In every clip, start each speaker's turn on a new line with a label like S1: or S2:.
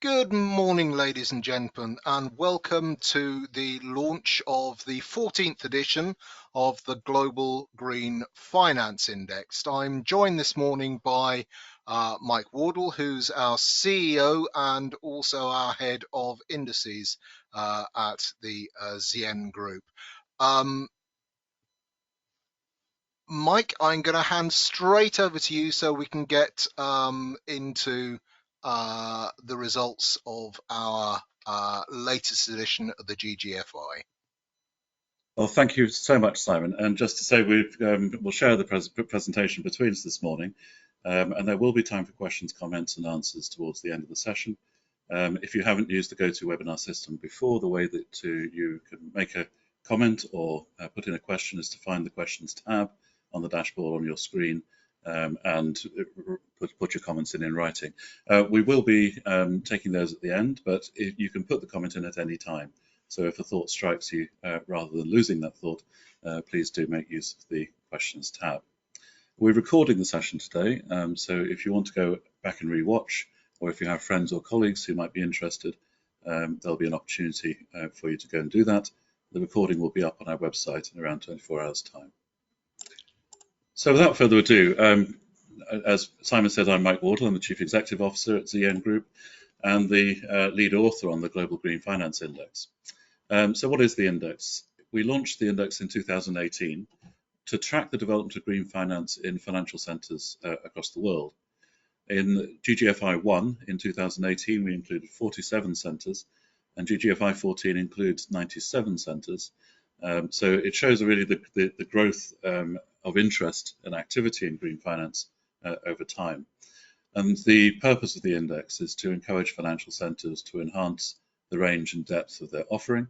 S1: Good morning, ladies and gentlemen, and welcome to the launch of the 14th edition of the Global Green Finance Index. I'm joined this morning by Mike Wardle, who's our CEO and also our head of indices at the Zien Group. Mike, I'm going to hand straight over to you so we can get into the results of our latest edition of the GGFI.
S2: Well, thank you so much, Simon. And just to say, we'll share the presentation between us this morning, and there will be time for questions, comments, and answers towards the end of the session. If you haven't used the GoToWebinar system before, the way that you can make a comment or put in a question is to find the questions tab on the dashboard on your screen and put your comments in writing. We will be taking those at the end, but you can put the comment in at any time. So if a thought strikes you, rather than losing that thought, please do make use of the questions tab. We're recording the session today, so if you want to go back and rewatch, or if you have friends or colleagues who might be interested, there'll be an opportunity for you to go and do that. The recording will be up on our website in around 24 hours' time. So without further ado, as Simon said, I'm Mike Wardle. I'm the Chief Executive Officer at Zien Group and the lead author on the Global Green Finance Index. So what is the index? We launched the index in 2018 to track the development of green finance in financial centres across the world. In GGFI 1 in 2018, we included 47 centres, and GGFI 14 includes 97 centres. So it shows really the growth of interest and activity in green finance over time. And the purpose of the index is to encourage financial centres to enhance the range and depth of their offering,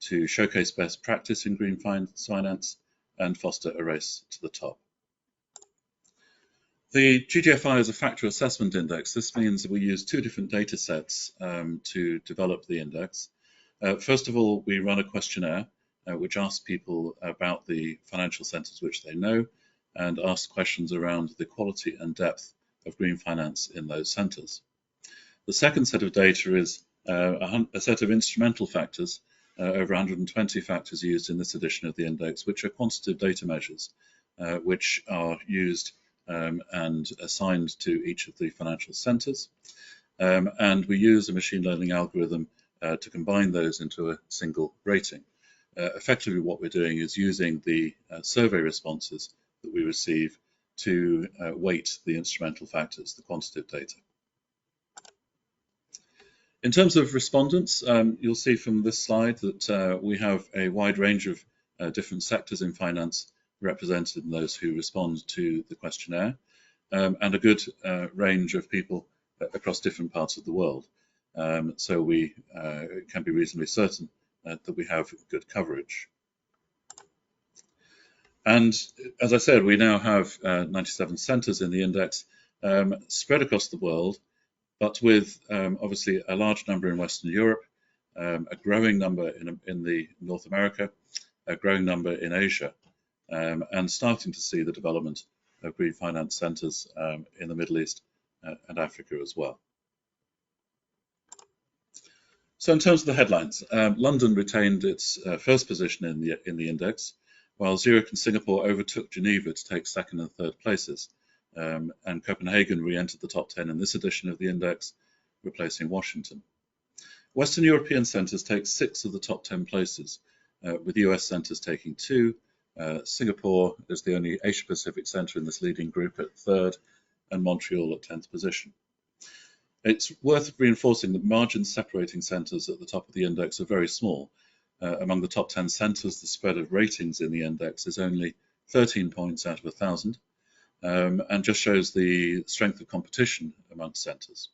S2: to showcase best practice in green finance, and foster a race to the top. The GGFI is a factor assessment index. This means that we use two different data sets to develop the index. First of all, we run a questionnaire which asks people about the financial centres which they know and asks questions around the quality and depth of green finance in those centres. The second set of data is a set of instrumental factors, over 120 factors used in this edition of the index, which are quantitative data measures, which are used and assigned to each of the financial centres. And we use a machine learning algorithm to combine those into a single rating. Effectively, what we're doing is using the survey responses that we receive to weight the instrumental factors, the quantitative data. In terms of respondents, you'll see from this slide that we have a wide range of different sectors in finance represented in those who respond to the questionnaire, and a good range of people across different parts of the world. So we can be reasonably certain that we have good coverage. And as I said, we now have 97 centres in the index spread across the world, but with obviously a large number in Western Europe, a growing number in the North America, a growing number in Asia, and starting to see the development of green finance centres in the Middle East and Africa as well. So in terms of the headlines, London retained its first position in the index, while Zurich and Singapore overtook Geneva to take second and third places. And Copenhagen re-entered the top 10 in this edition of the index, replacing Washington. Western European centres take 6 of the top 10 places, with US centres taking 2. Singapore is the only Asia-Pacific centre in this leading group at 3rd, and Montreal at 10th position. It's worth reinforcing that margins separating centres at the top of the index are very small. Among the top 10 centres, the spread of ratings in the index is only 13 points out of 1,000, and just shows the strength of competition amongst centres.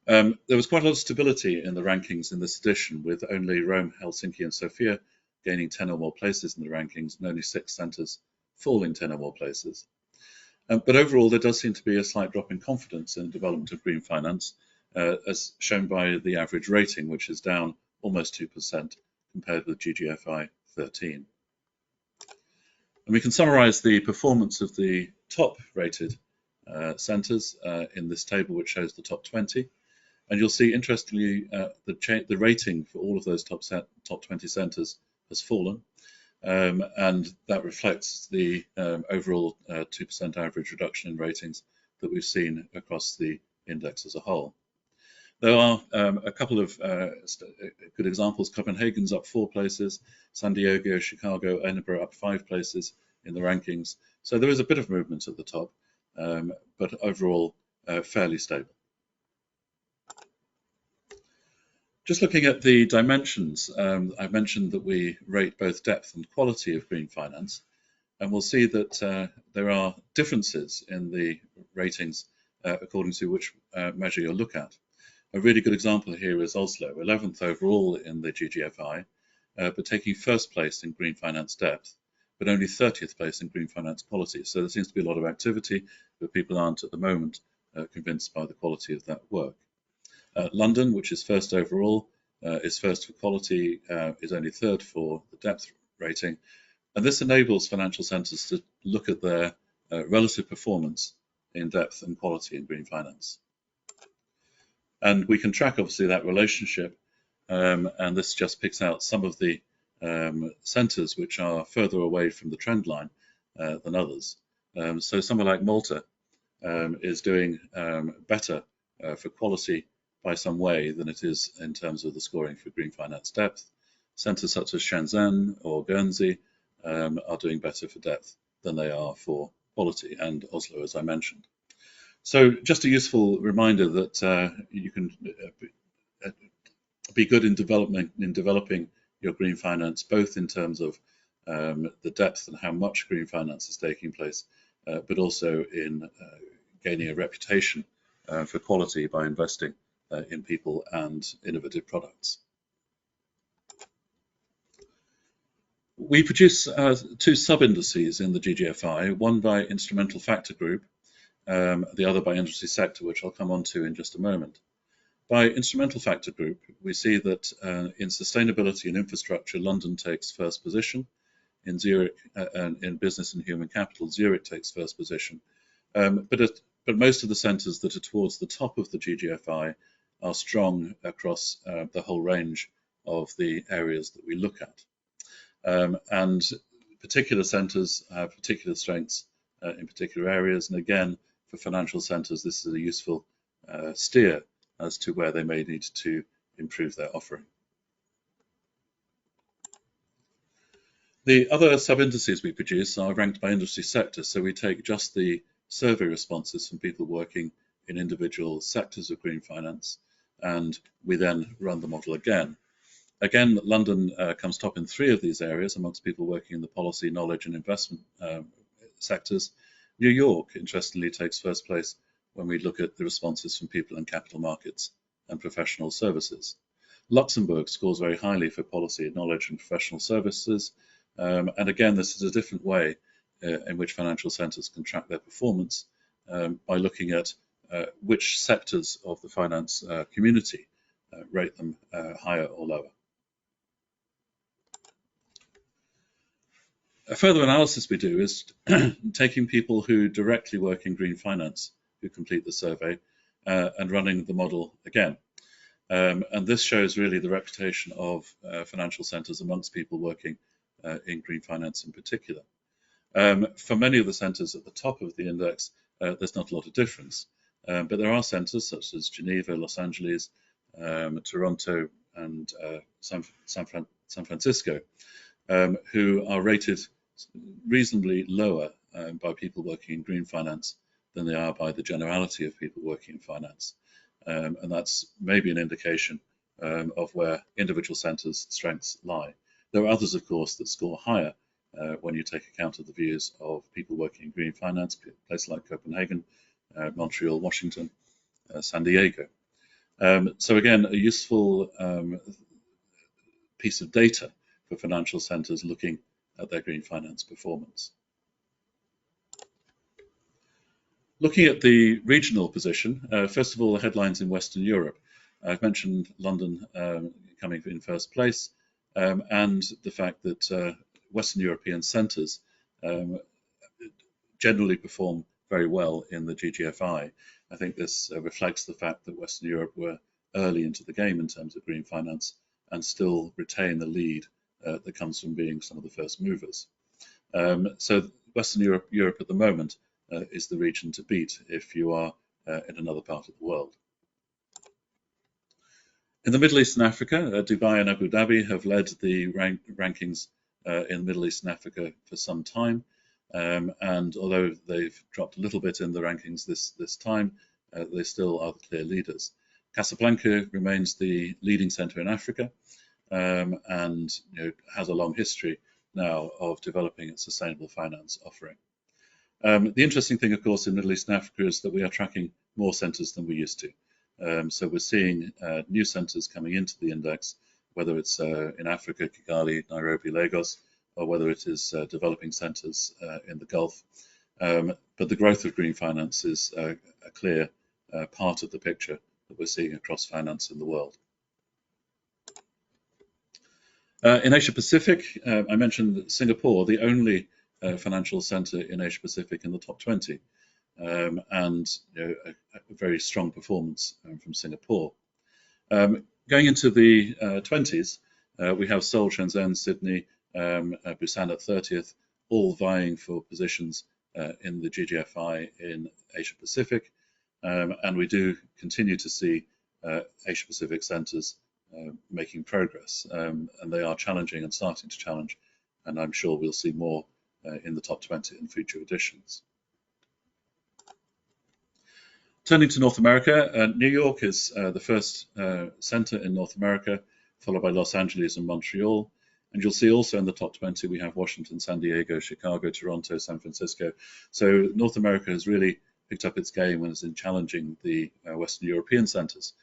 S2: There was quite a lot of stability in the rankings in this edition, with only Rome, Helsinki and Sofia gaining 10 or more places in the rankings, and only 6 centres falling 10 or more places. But overall, there does seem to be a slight drop in confidence in the development of green finance, as shown by the average rating, which is down almost 2% compared with GGFI 13. And we can summarise the performance of the top rated centres in this table, which shows the top 20. And you'll see, interestingly, the rating for all of those top 20 centres has fallen, and that reflects the overall 2% average reduction in ratings that we've seen across the index as a whole. There are a couple of good examples. Copenhagen's up 4 places, San Diego, Chicago, Edinburgh up 5 places in the rankings. So there is a bit of movement at the top, but overall fairly stable. Just looking at the dimensions, I've mentioned that we rate both depth and quality of green finance, and we'll see that there are differences in the ratings according to which measure you look at. A really good example here is Oslo, 11th overall in the GGFI, but taking first place in green finance depth, but only 30th place in green finance quality. So there seems to be a lot of activity, but people aren't at the moment convinced by the quality of that work. London, which is first overall, is first for quality, is only third for the depth rating. And this enables financial centres to look at their relative performance in depth and quality in green finance. And we can track, obviously, that relationship, and this just picks out some of the centres which are further away from the trend line than others. So somewhere like Malta is doing better for quality by some way than it is in terms of the scoring for green finance depth. Centres such as Shenzhen or Guernsey are doing better for depth than they are for quality, and Oslo, as I mentioned. So just a useful reminder that you can be good in developing your green finance, both in terms of the depth and how much green finance is taking place, but also in gaining a reputation for quality by investing in people and innovative products. We produce 2 sub-indices in the GGFI, one by instrumental factor group, the other by industry sector, which I'll come on to in just a moment. By instrumental factor group, we see that in sustainability and infrastructure, London takes first position. In Zurich, in business and human capital, Zurich takes first position. But most of the centres that are towards the top of the GGFI are strong across the whole range of the areas that we look at. And particular centres have particular strengths in particular areas. And again, for financial centres, this is a useful steer as to where they may need to improve their offering. The other sub-indices we produce are ranked by industry sector, so we take just the survey responses from people working in individual sectors of green finance, and we then run the model again. Again, London comes top in 3 of these areas amongst people working in the policy, knowledge and investment sectors. New York, interestingly, takes first place when we look at the responses from people in capital markets and professional services. Luxembourg scores very highly for policy, knowledge and professional services. And again, this is a different way in which financial centres can track their performance by looking at which sectors of the finance community rate them higher or lower. A further analysis we do is taking people who directly work in green finance, who complete the survey, and running the model again. And this shows really the reputation of financial centres amongst people working in green finance in particular. For many of the centres at the top of the index, there's not a lot of difference. But there are centres such as Geneva, Los Angeles, Toronto, and San Francisco, who are rated reasonably lower by people working in green finance than they are by the generality of people working in finance. And that's maybe an indication of where individual centres' strengths lie. There are others, of course, that score higher when you take account of the views of people working in green finance, places like Copenhagen, Montreal, Washington, San Diego. So again, a useful piece of data for financial centres looking at their green finance performance. Looking at the regional position, first of all, the headlines in Western Europe. I've mentioned London coming in first place, and the fact that Western European centres generally perform very well in the GGFI. I think this reflects the fact that Western Europe were early into the game in terms of green finance and still retain the lead that comes from being some of the first movers. So Western Europe at the moment is the region to beat if you are in another part of the world. In the Middle East and Africa, Dubai and Abu Dhabi have led the rankings in Middle East and Africa for some time. And although they've dropped a little bit in the rankings this time, they still are the clear leaders. Casablanca remains the leading centre in Africa, and has a long history now of developing its sustainable finance offering. The interesting thing, of course, in Middle East and Africa is that we are tracking more centres than we used to. So we're seeing new centres coming into the index, whether it's in Africa, Kigali, Nairobi, Lagos, or whether it is developing centres in the Gulf. But the growth of green finance is a clear part of the picture that we're seeing across finance in the world. In Asia Pacific, I mentioned Singapore, the only financial centre in Asia Pacific in the top 20, and a very strong performance from Singapore. Going into the 20s, we have Seoul, Shenzhen, Sydney, Busan at 30th, all vying for positions in the GGFI in Asia Pacific, and we do continue to see Asia Pacific centres making progress, and they are challenging and starting to challenge, and I'm sure we'll see more in the top 20 in future editions. Turning to North America, New York is the first centre in North America, followed by Los Angeles and Montreal. And you'll see also in the top 20 we have Washington, San Diego, Chicago, Toronto, San Francisco. So North America has really picked up its game and is in challenging the Western European centres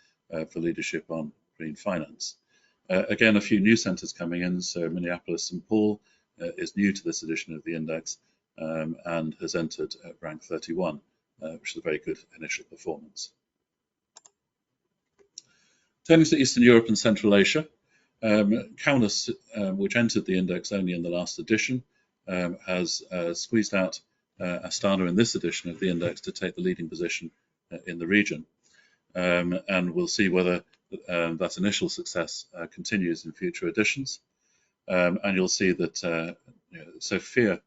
S2: for leadership on green finance. Again, a few new centres coming in. So Minneapolis-St. Paul is new to this edition of the index and has entered at rank 31. Which is a very good initial performance. Turning to Eastern Europe and Central Asia, Kaunas, which entered the index only in the last edition, has squeezed out Astana in this edition of the index to take the leading position in the region. And we'll see whether that initial success continues in future editions. And you'll see that Sofia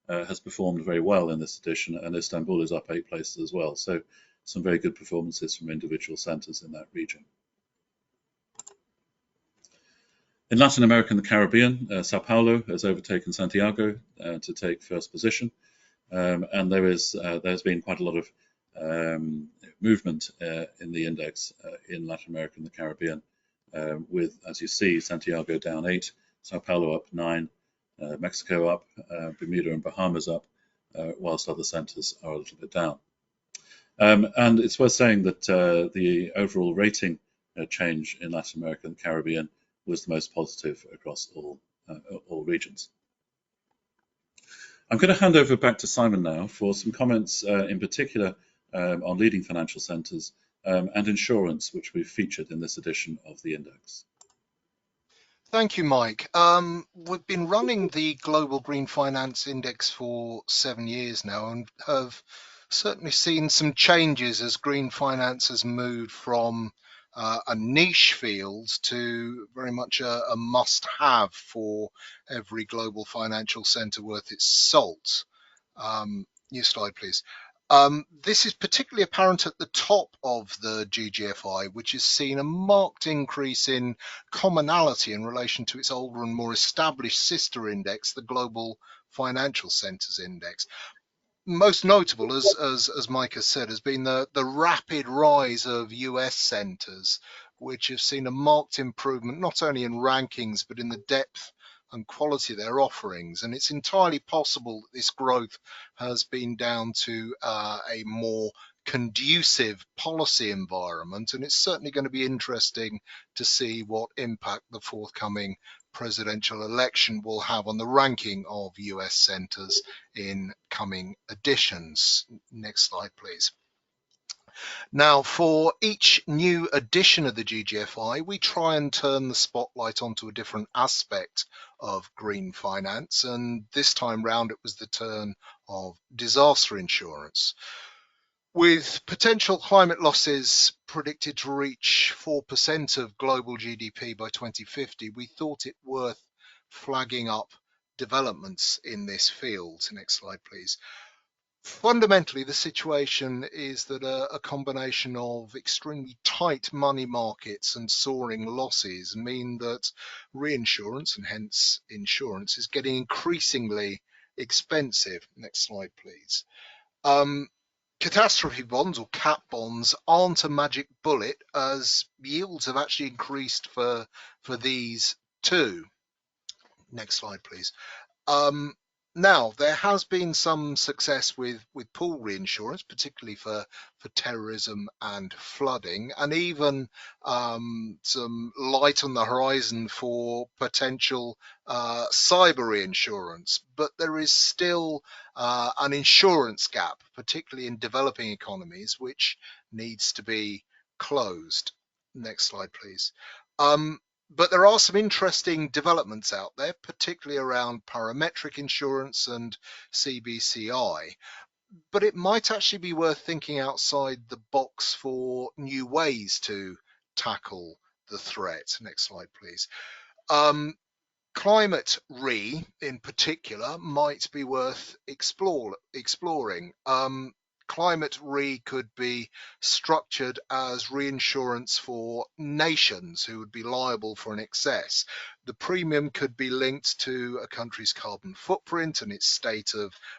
S2: has performed very well in this edition, and Istanbul is up 8 places as well. So some very good performances from individual centres in that region. In Latin America and the Caribbean, Sao Paulo has overtaken Santiago to take first position, and there's been quite a lot of movement in the index in Latin America and the Caribbean, with, as you see, Santiago down 8, Sao Paulo up 9, Mexico up, Bermuda and Bahamas up, whilst other centres are a little bit down. And it's worth saying that the overall rating change in Latin America and the Caribbean was the most positive across all regions. I'm going to hand over back to Simon now for some comments in particular on leading financial centres and insurance, which we've featured in this edition of the index.
S1: Thank you, Mike. We've been running the Global Green Finance Index for 7 years now and have certainly seen some changes as green finance has moved from a niche field to very much a must-have for every global financial centre worth its salt. New slide, please. This is particularly apparent at the top of the GGFI, which has seen a marked increase in commonality in relation to its older and more established sister index, the Global Financial Centres Index. Most notable, as Mike has said, has been the rapid rise of US centres, which have seen a marked improvement not only in rankings but in the depth and quality of their offerings. And it's entirely possible that this growth has been down to a more conducive policy environment, and it's certainly going to be interesting to see what impact the forthcoming presidential election will have on the ranking of US centres in coming editions. Next slide, please. Now, for each new edition of the GGFI, we try and turn the spotlight onto a different aspect of green finance, and this time round it was the turn of disaster insurance. With potential climate losses predicted to reach 4% of global GDP by 2050, we thought it worth flagging up developments in this field. Next slide, please. Fundamentally, the situation is that a combination of extremely tight money markets and soaring losses mean that reinsurance, and hence insurance, is getting increasingly expensive. Next slide, please. Catastrophe bonds, or cat bonds, aren't a magic bullet, as yields have actually increased for these too. Next slide, please. Now, there has been some success with pool reinsurance, particularly for terrorism and flooding, and even some light on the horizon for potential cyber reinsurance. But there is still an insurance gap, particularly in developing economies, which needs to be closed. Next slide, please. But there are some interesting developments out there, particularly around parametric insurance and CBCI. But it might actually be worth thinking outside the box for new ways to tackle the threat. Next slide, please. Climate re, in particular, might be worth exploring. Climate re could be structured as reinsurance for nations who would be liable for an excess. The premium could be linked to a country's carbon footprint and its state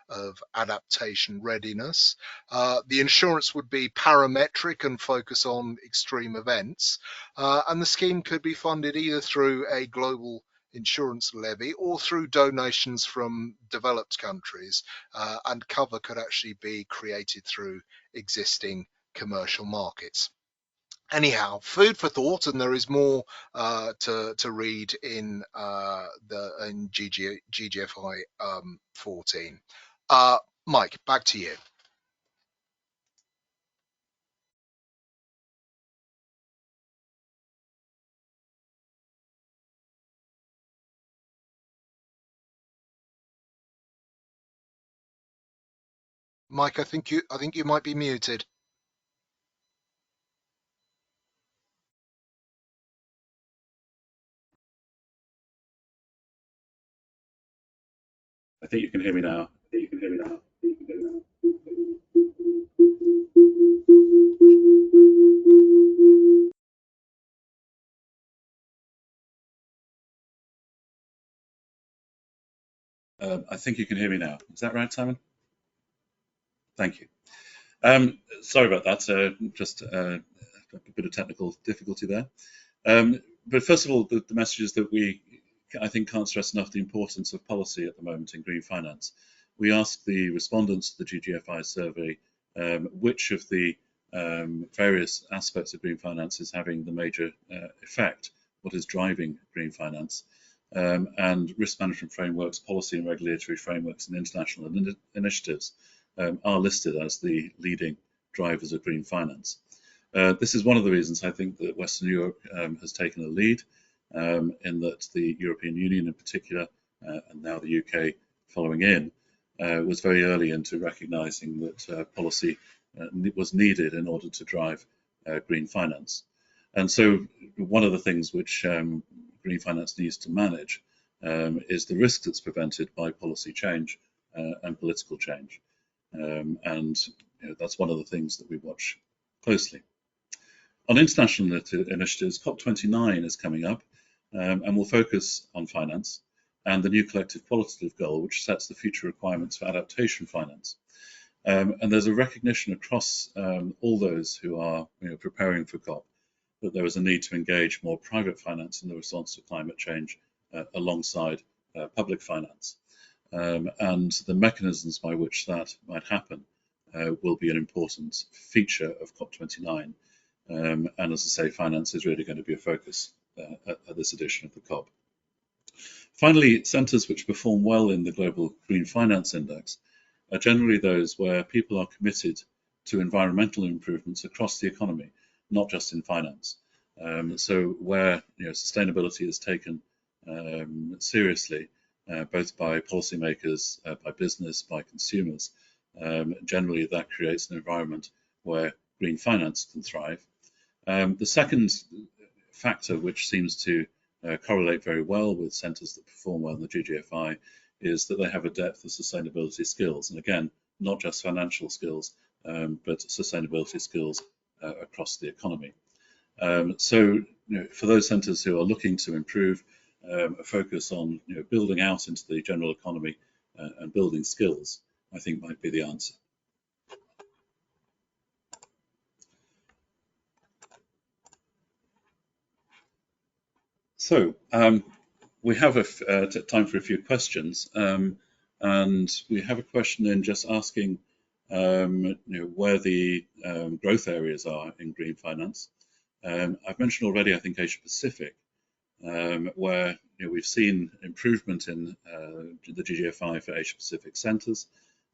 S1: of adaptation readiness. The insurance would be parametric and focus on extreme events. And the scheme could be funded either through a global insurance levy or through donations from developed countries, and cover could actually be created through existing commercial markets. Anyhow, food for thought, and there is more to read in GGFI 14. Mike, back to you. Mike, I think you might be muted.
S2: I think you can hear me now. I think you can hear me now. Is that right, Simon? Thank you. Sorry about that. Just a bit of technical difficulty there. But first of all, the message is that I think, can't stress enough the importance of policy at the moment in green finance. We asked the respondents to the GGFI survey which of the various aspects of green finance is having the major effect, what is driving green finance. And risk management frameworks, policy and regulatory frameworks, and international initiatives are listed as the leading drivers of green finance. This is one of the reasons I think that Western Europe has taken a lead, in that the European Union in particular, and now the UK following in, was very early into recognising that policy was needed in order to drive green finance. And so one of the things which green finance needs to manage is the risk that's prevented by policy change and political change. And that's one of the things that we watch closely. On international initiatives, COP29 is coming up, and will focus on finance and the new collective quantitative goal, which sets the future requirements for adaptation finance. And there's a recognition across all those who are preparing for COP that there is a need to engage more private finance in the response to climate change alongside public finance. And the mechanisms by which that might happen will be an important feature of COP29. And as I say, finance is really going to be a focus at this edition of the COP. Finally, centres which perform well in the Global Green Finance Index are generally those where people are committed to environmental improvements across the economy, not just in finance. So where sustainability is taken seriously, both by policymakers, by business, by consumers, generally that creates an environment where green finance can thrive. The second factor, which seems to correlate very well with centres that perform well in the GGFI, is that they have a depth of sustainability skills. And again, not just financial skills, but sustainability skills across the economy. So for those centres who are looking to improve, a focus on building out into the general economy and building skills, I think might be the answer. So we have time for a few questions, and we have a question in just asking where the growth areas are in green finance. I've mentioned already, I think, Asia Pacific, where we've seen improvement in the GGFI for Asia Pacific centres,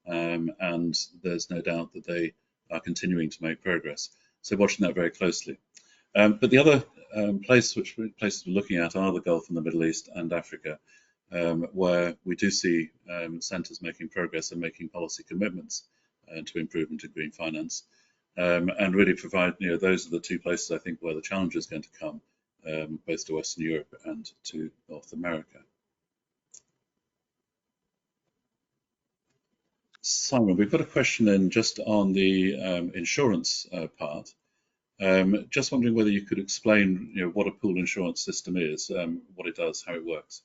S2: and there's no doubt that they are continuing to make progress. So watching that very closely. But the other places we're looking at are the Gulf and the Middle East and Africa, where we do see centres making progress and making policy commitments to improvement in green finance, and really provide, those are the two places I think where the challenge is going to come, both to Western Europe and to North America. Simon, we've got a question in just on the insurance part. Just wondering whether you could explain, what a pool insurance system is, what it does, how it works.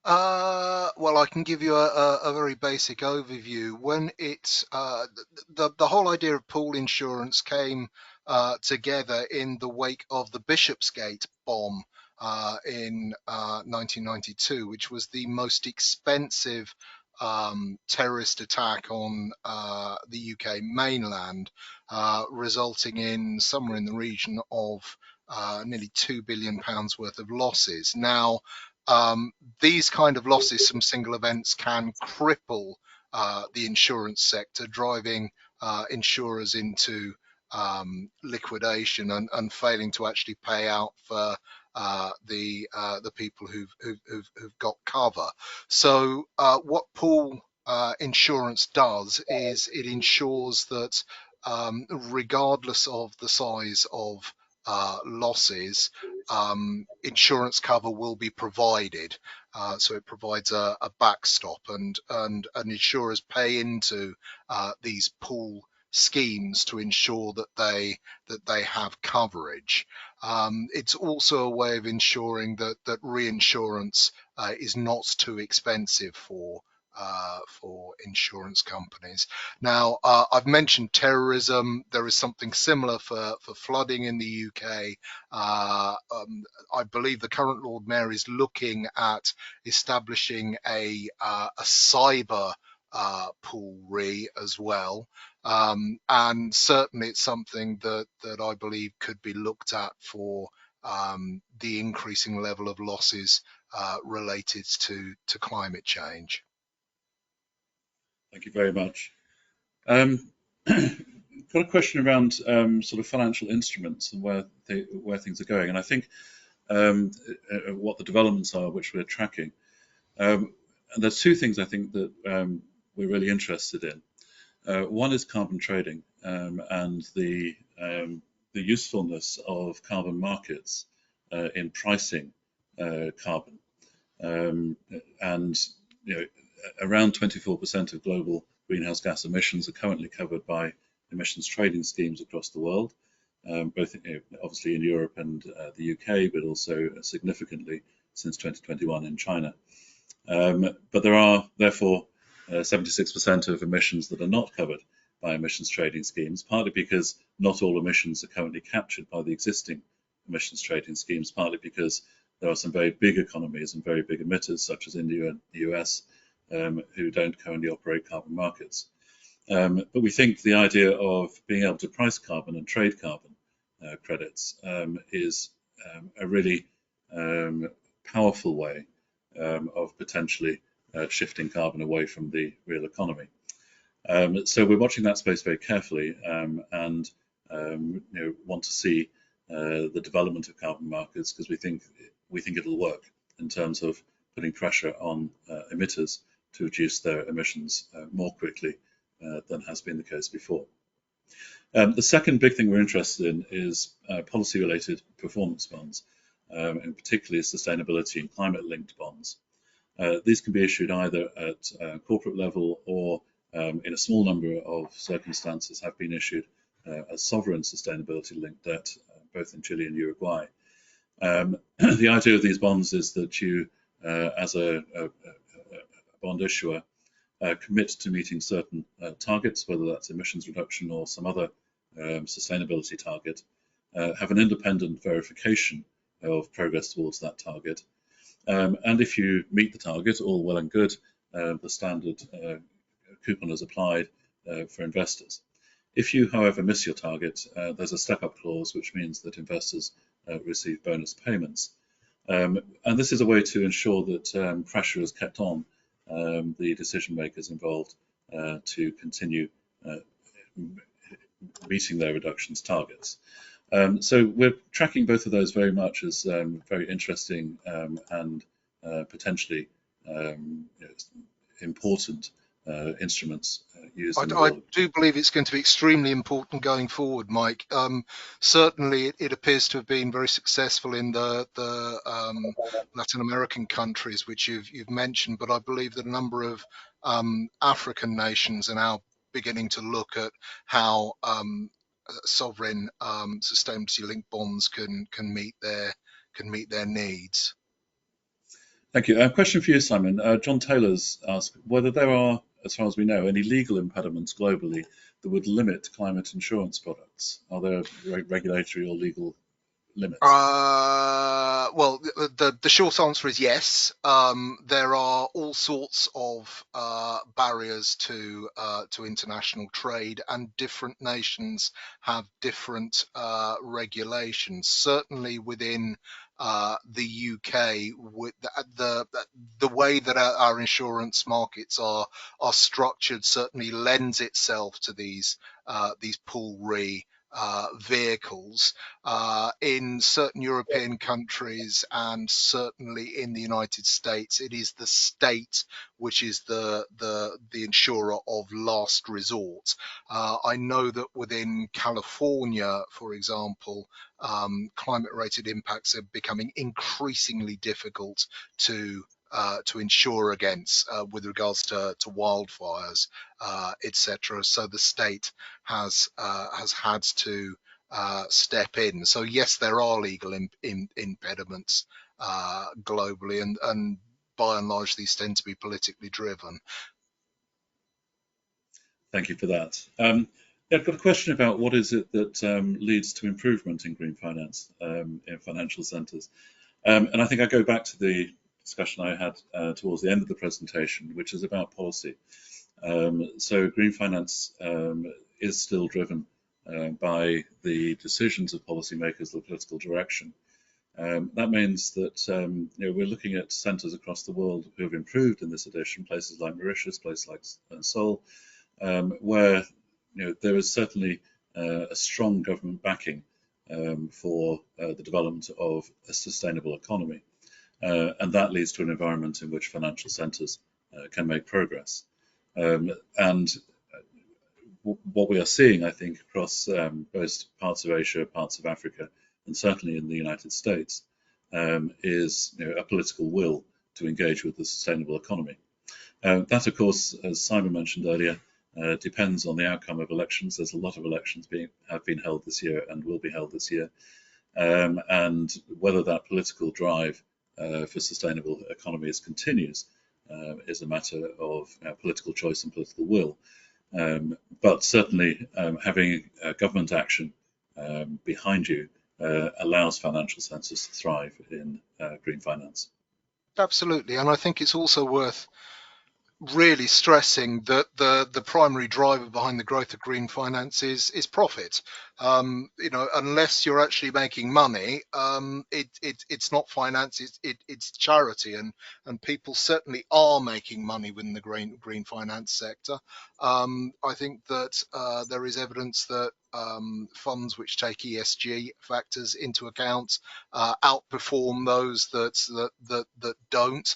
S1: Well, I can give you a very basic overview. When it's the whole idea of pool insurance came together in the wake of the Bishopsgate bomb in 1992, which was the most expensive terrorist attack on the UK mainland, resulting in somewhere in the region of nearly £2 billion worth of losses. Now, these kind of losses from single events can cripple the insurance sector, driving insurers into liquidation and failing to actually pay out for the people who've got cover. So what pool insurance does is it ensures that regardless of the size of losses, insurance cover will be provided. So it provides a backstop, and insurers pay into these pool schemes to ensure that they have coverage. It's also a way of ensuring that reinsurance is not too expensive for insurance companies. Now, I've mentioned terrorism. There is something similar for flooding in the UK. I believe the current Lord Mayor is looking at establishing a cyber pool re as well. And certainly it's something that I believe could be looked at for the increasing level of losses related to climate change.
S2: Thank you very much. Got a question around sort of financial instruments and where things are going, and I think what the developments are which we're tracking. And there's two things I think that we're really interested in. One is carbon trading and the usefulness of carbon markets in pricing carbon, and around 24% of global greenhouse gas emissions are currently covered by emissions trading schemes across the world, both obviously in Europe and the UK, but also significantly since 2021 in China. But there are therefore 76% of emissions that are not covered by emissions trading schemes, partly because not all emissions are currently captured by the existing emissions trading schemes, partly because there are some very big economies and very big emitters, such as India and the US, who don't currently operate carbon markets. But we think the idea of being able to price carbon and trade carbon credits is a really powerful way of potentially shifting carbon away from the real economy. So we're watching that space very carefully, and want to see the development of carbon markets, because we think it'll work in terms of putting pressure on emitters to reduce their emissions more quickly than has been the case before. The second big thing we're interested in is policy-related performance bonds, and particularly sustainability and climate-linked bonds. These can be issued either at corporate level or in a small number of circumstances have been issued as sovereign sustainability-linked debt, both in Chile and Uruguay. The idea of these bonds is that you, as a bond issuer, commit to meeting certain targets, whether that's emissions reduction or some other sustainability target, have an independent verification of progress towards that target. And if you meet the target, all well and good, the standard coupon is applied for investors. If you, however, miss your target, there's a step-up clause, which means that investors receive bonus payments. And this is a way to ensure that pressure is kept on the decision makers involved to continue meeting their reductions targets. So we're tracking both of those very much as very interesting and potentially important instruments used in the
S1: I
S2: world.
S1: do believe it's going to be extremely important going forward, Mike. Certainly, it appears to have been very successful in the Latin American countries, which you've mentioned. But I believe that a number of African nations are now beginning to look at how sovereign sustainability-linked bonds can meet their needs.
S2: Thank you. A question for you, Simon. John Taylor's asked whether there are, as far as we know, any legal impediments globally that would limit climate insurance products. Are there regulatory or legal limits?
S1: Well, the short answer is yes. There are all sorts of barriers to international trade, and different nations have different regulations. Certainly within the UK, with the way that our insurance markets are structured, certainly lends itself to these pool re vehicles. In certain European countries and certainly in the United States, it is the state which is the insurer of last resort. I know that within California, for example, climate-related impacts are becoming increasingly difficult to insure against with regards to wildfires, etc. So the state has had to step in. So yes, there are legal impediments globally, and by and large, these tend to be politically driven.
S2: Thank you for that. I've got a question about what is it that leads to improvement in green finance in financial centres. And I think I go back to the discussion I had towards the end of the presentation, which is about policy. So green finance is still driven by the decisions of policymakers, the political direction. That means that we're looking at centres across the world who have improved in this edition, places like Mauritius, places like Seoul, where there is certainly a strong government backing for the development of a sustainable economy. And that leads to an environment in which financial centres can make progress. And what we are seeing, I think, across both parts of Asia, parts of Africa, and certainly in the United States, is a political will to engage with the sustainable economy. That, of course, as Simon mentioned earlier, depends on the outcome of elections. There's a lot of elections have been held this year and will be held this year. And whether that political drive for sustainable economies continues is a matter of political choice and political will. But certainly having government action behind you allows financial centres to thrive in green finance.
S1: Absolutely, and I think it's also worth really stressing that the primary driver behind the growth of green finance is profit. Unless you're actually making money, it's not finance, it's charity, and people certainly are making money within the green finance sector. I think that there is evidence that funds which take ESG factors into account outperform those that don't.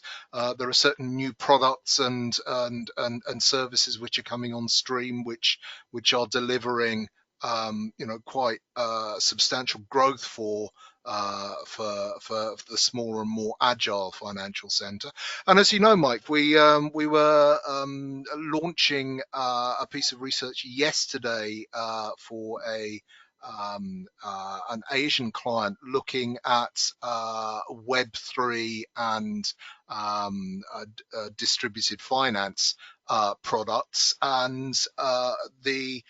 S1: There are certain new products and services which are coming on stream, which are delivering quite substantial growth for the smaller and more agile financial centre. And as you know, Mike, we were launching a piece of research yesterday for an Asian client looking at Web3 and distributed finance products, and the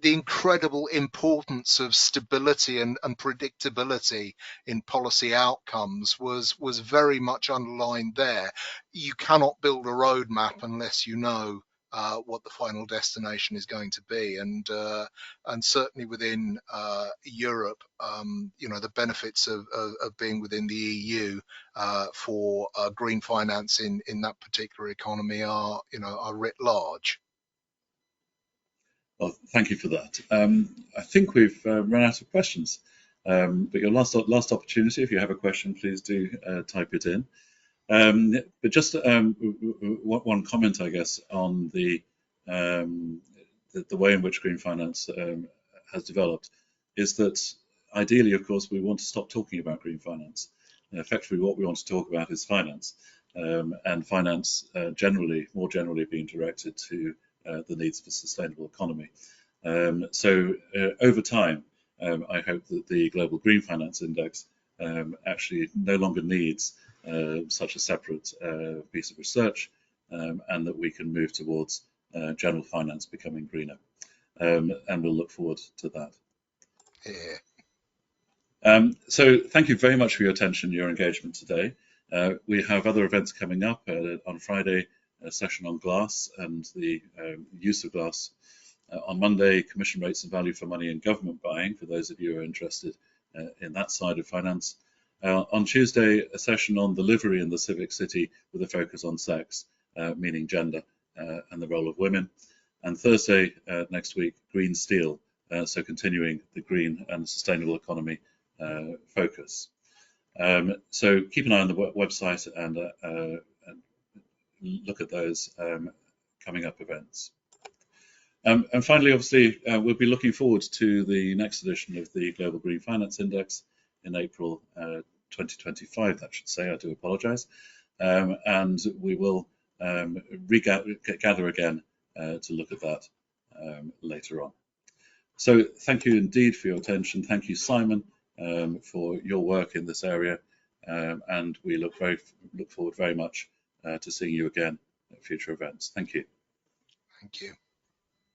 S1: incredible importance of stability and predictability in policy outcomes was very much underlined there. You cannot build a roadmap unless you know what the final destination is going to be, and certainly within Europe, the benefits of being within the EU for green finance in that particular economy are writ large.
S2: Well, thank you for that. I think we've run out of questions, but your last opportunity, if you have a question, please do type it in. But just one comment, I guess, on the way in which green finance has developed is that ideally, of course, we want to stop talking about green finance. Effectively, what we want to talk about is finance, and finance more generally being directed to the needs of a sustainable economy. So over time, I hope that the Global Green Finance Index actually no longer needs such a separate piece of research, and that we can move towards general finance becoming greener. And we'll look forward to that.
S1: Yeah.
S2: So thank you very much for your attention and your engagement today. We have other events coming up on Friday, a session on glass and the use of glass. On Monday, commission rates and value for money in government buying, for those of you who are interested in that side of finance. On Tuesday, a session on delivery in the civic city with a focus on sex, meaning gender, and the role of women. And Thursday next week, green steel, so continuing the green and sustainable economy focus. So keep an eye on the website and look at those coming up events. And finally, obviously, we'll be looking forward to the next edition of the Global Green Finance Index in April 2025, that should say. I do apologise. And we will gather again to look at that later on. So thank you indeed for your attention. Thank you, Simon, for your work in this area. And we look forward very much to seeing you again at future events. Thank you.
S1: Thank you.